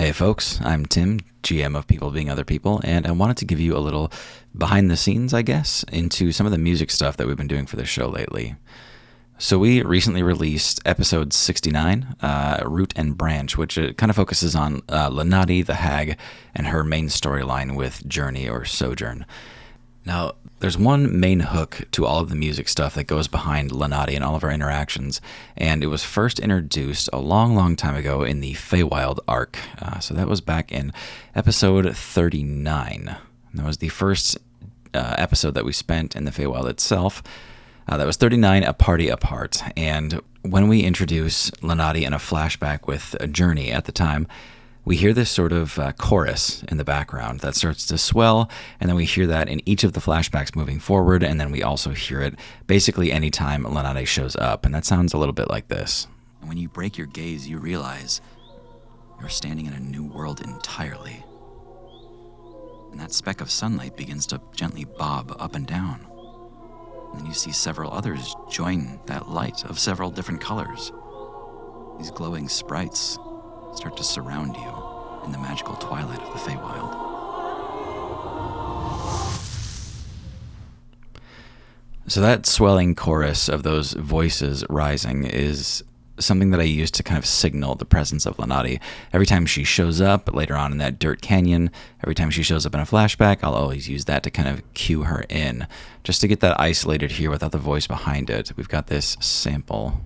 Hey folks, I'm Tim, GM of People Being Other People, and I wanted to give you a little behind the scenes, I guess, into some of the music stuff that we've been doing for the show lately. So we recently released episode 69, Root and Branch, which kind of focuses on Lanati, the hag, and her main storyline with Journey or Sojourn. Now, there's one main hook to all of the music stuff that goes behind Lanati and all of our interactions, and it was first introduced a long time ago in the Feywild arc. So that was back in episode 39. That was the first episode that we spent in the Feywild itself. That was 39, A Party Apart. And when we introduce Lanati in a flashback with a Journey at the time, we hear this sort of chorus in the background that starts to swell, and then we hear that in each of the flashbacks moving forward, and then we also hear it basically anytime Lanati shows up, and that sounds a little bit like this. When you break your gaze, you realize you're standing in a new world entirely. And that speck of sunlight begins to gently bob up and down. And then you see several others join that light of several different colors. These glowing sprites start to surround you in the magical twilight of the Feywild. So that swelling chorus of those voices rising is something that I use to kind of signal the presence of Lanati. Every time she shows up later on in that dirt canyon, every time she shows up in a flashback, I'll always use that to kind of cue her in, just to get that isolated here without the voice behind it. We've got this sample.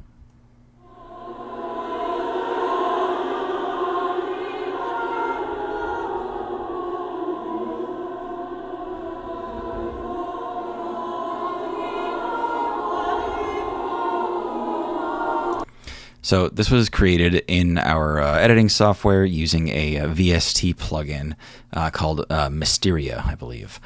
So this was created in our editing software using a VST plugin called Mysteria, I believe.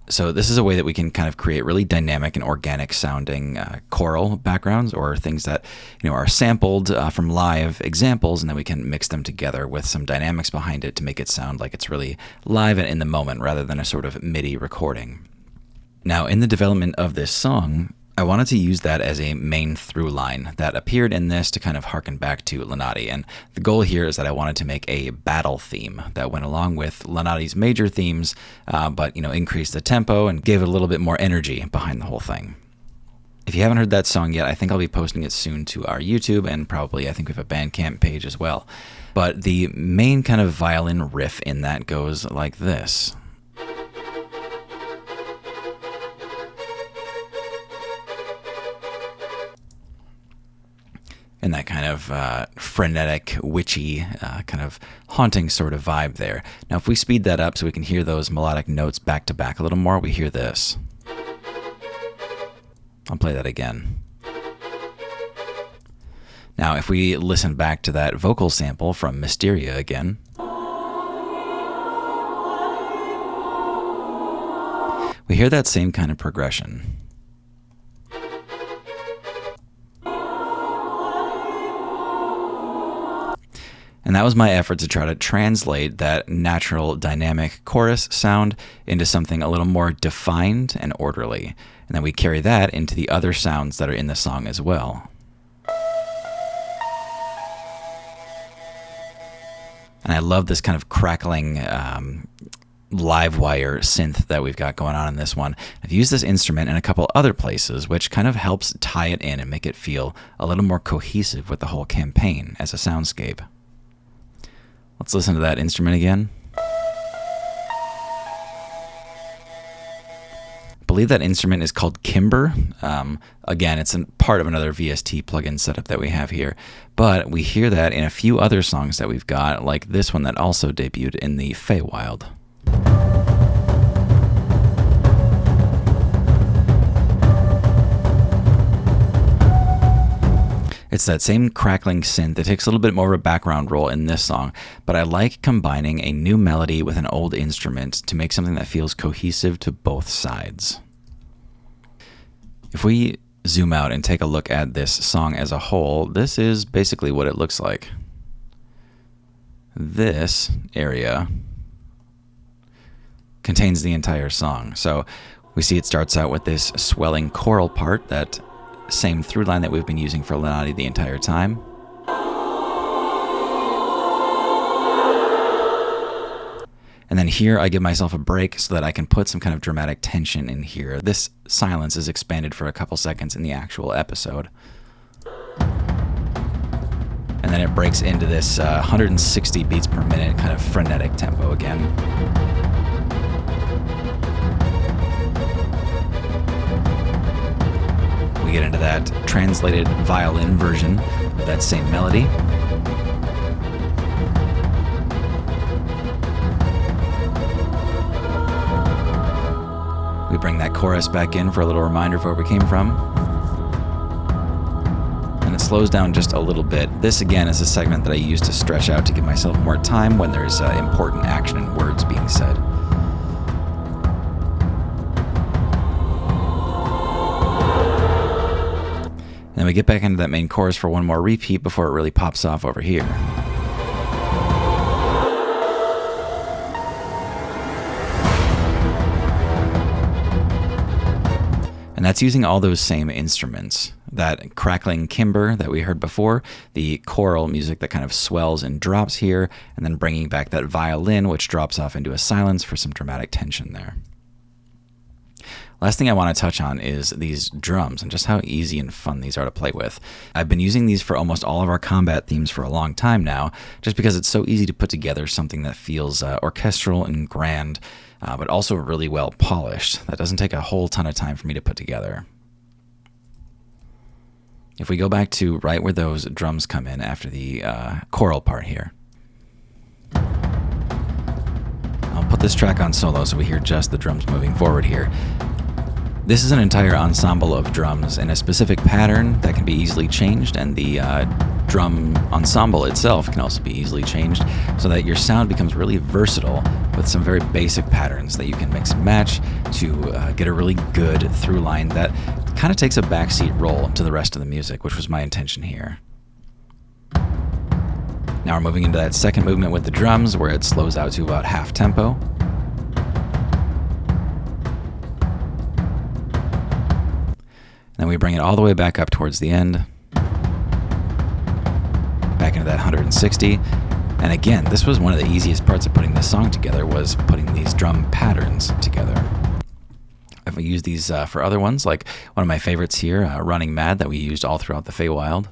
So this is a way that we can kind of create really dynamic and organic sounding choral backgrounds, or things that are sampled from live examples, and then we can mix them together with some dynamics behind it to make it sound like it's really live and in the moment rather than a sort of MIDI recording. Now, in the development of this song, I wanted to use that as a main through line that appeared in this to kind of harken back to Lanati. And the goal here is that I wanted to make a battle theme that went along with Lanati's major themes, but increased the tempo and gave it a little bit more energy behind the whole thing. If you haven't heard that song yet, I think I'll be posting it soon to our YouTube, and probably I think we have a Bandcamp page as well. But the main kind of violin riff in that goes like this. And that kind of frenetic, witchy, kind of haunting sort of vibe there. Now, if we speed that up so we can hear those melodic notes back to back a little more, we hear this. I'll play that again. Now, if we listen back to that vocal sample from Mysteria again, we hear that same kind of progression. And that was my effort to try to translate that natural dynamic chorus sound into something a little more defined and orderly. And then we carry that into the other sounds that are in the song as well. And I love this kind of crackling live wire synth that we've got going on in this one. I've used this instrument in a couple other places, which kind of helps tie it in and make it feel a little more cohesive with the whole campaign as a soundscape. Let's listen to that instrument again. I believe that instrument is called Kimber. Again, it's part of another VST plugin setup that we have here. But we hear that in a few other songs that we've got, like this one that also debuted in the Feywild. It's that same crackling synth that takes a little bit more of a background role in this song, but I like combining a new melody with an old instrument to make something that feels cohesive to both sides. If we zoom out and take a look at this song as a whole, this is basically what it looks like. This area contains the entire song. So we see it starts out with this swelling choral part, that same through line that we've been using for Lenady the entire time. And then here I give myself a break so that I can put some kind of dramatic tension in here. This silence is expanded for a couple seconds in the actual episode. And then it breaks into this 160 beats per minute kind of frenetic tempo again. We get into that translated violin version of that same melody. We bring that chorus back in for a little reminder of where we came from. And it slows down just a little bit. This, again, is a segment that I use to stretch out to give myself more time when there's important action and words being said. And then we get back into that main chorus for one more repeat before it really pops off over here. And that's using all those same instruments. That crackling kimber that we heard before, the choral music that kind of swells and drops here, and then bringing back that violin, which drops off into a silence for some dramatic tension there. Last thing I want to touch on is these drums and just how easy and fun these are to play with. I've been using these for almost all of our combat themes for a long time now, just because it's so easy to put together something that feels orchestral and grand, but also really well polished. That doesn't take a whole ton of time for me to put together. If we go back to right where those drums come in after the choral part here. I'll put this track on solo so we hear just the drums moving forward here. This is an entire ensemble of drums in a specific pattern that can be easily changed, and the drum ensemble itself can also be easily changed so that your sound becomes really versatile with some very basic patterns that you can mix and match to get a really good through line that kind of takes a backseat role to the rest of the music, which was my intention here. Now we're moving into that second movement with the drums where it slows out to about half tempo. Then we bring it all the way back up towards the end. Back into that 160. And again, this was one of the easiest parts of putting this song together, was putting these drum patterns together. I've used these for other ones, like one of my favorites here, Running Mad, that we used all throughout the Feywild.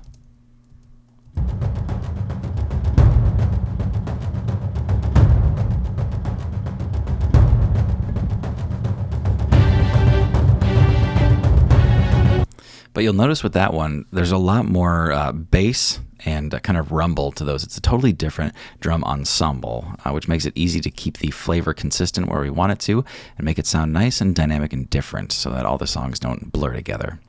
But you'll notice with that one, there's a lot more bass and kind of rumble to those. It's a totally different drum ensemble, which makes it easy to keep the flavor consistent where we want it to and make it sound nice and dynamic and different so that all the songs don't blur together.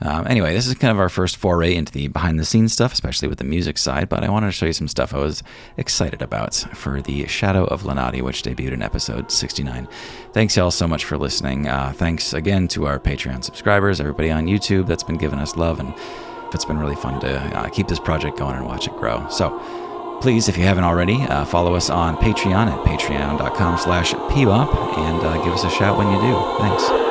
Anyway, this is kind of our first foray into the behind-the-scenes stuff, especially with the music side, but I wanted to show you some stuff I was excited about for the Shadow of Lanati, which debuted in episode 69. Thanks, y'all, so much for listening. Thanks again to our Patreon subscribers, everybody on YouTube that's been giving us love, and it's been really fun to keep this project going and watch it grow. So please, if you haven't already, follow us on Patreon at patreon.com/pbop, and give us a shout when you do. Thanks.